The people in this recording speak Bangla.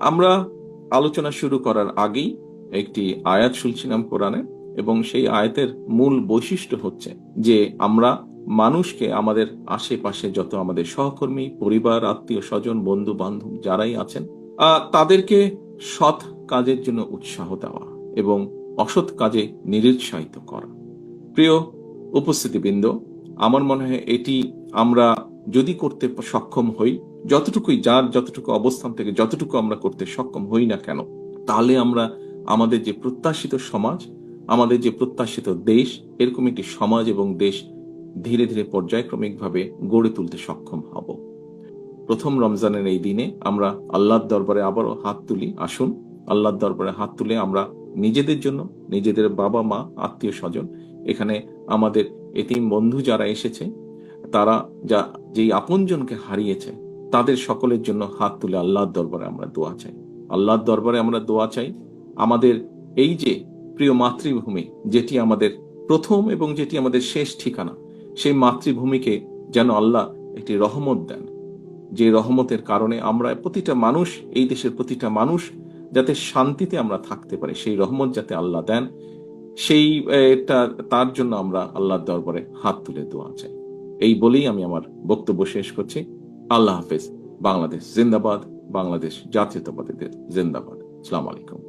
আমরা আলোচনা শুরু করার আগেই একটি আয়াত শুনছিলাম কোরআনে, এবং সেই আয়াতের মূল বৈশিষ্ট্য হচ্ছে যে আমরা মানুষকে আমাদের আশেপাশে যত আমাদের সহকর্মী, পরিবার, আত্মীয় স্বজন, বন্ধু বান্ধব যারাই আছেন তাদেরকে সৎ কাজের জন্য উৎসাহ দেওয়া এবং অসৎ কাজে নিরুৎসাহিত করা। প্রিয় উপস্থিতিবৃন্দ, আমার মনে হয় এটি আমরা যদি করতে সক্ষম হই, যতটুকুই যার যতটুকু অবস্থান থেকে যতটুকু আমরা করতে সক্ষম হই না কেন, তাহলে আমরা আমাদের যে প্রত্যাশিত সমাজ, আমাদের যে প্রত্যাশিত দেশ, এরকম একটি সমাজ এবং দেশ ধীরে ধীরে পর্যায়ক্রমিকভাবে গড়ে তুলতে সক্ষম হব। প্রথম রমজানের এই দিনে আমরা আল্লাহর দরবারে আবারও হাত তুলি। আসুন আল্লাহর দরবারে হাত তুলে আমরা নিজেদের জন্য, নিজেদের বাবা মা, আত্মীয় স্বজন, এখানে আমাদের এতিম বন্ধু যারা এসেছে, তারা যেই আপনজনকে হারিয়েছে, তাদের সকলের জন্য হাত তুলে আল্লাহর দরবারে আমরা দোয়া চাই। আল্লাহর দরবারে আমরা দোয়া চাই আমাদের এই যে প্রিয় মাতৃভূমি, যেটি আমাদের প্রথম এবং যেটি আমাদের শেষ ঠিকানা, সেই মাতৃভূমিকে যেন আল্লাহ একটি রহমত দেন, যে রহমতের কারণে আমরা প্রতিটা মানুষ, এই দেশের প্রতিটা মানুষ যাতে শান্তিতে আমরা থাকতে পারি, সেই রহমত যাতে আল্লাহ দেন, সেই তার জন্য আমরা আল্লাহর দরবারে হাত তুলে দোয়া চাই। এই বলেই আমি আমার বক্তব্য শেষ করছি। আল্লাহ হাফেজ। বাংলাদেশ জিন্দাবাদ, বাংলাদেশ জাতীয়তাবাদীদের জিন্দাবাদ। আসসালামু আলাইকুম।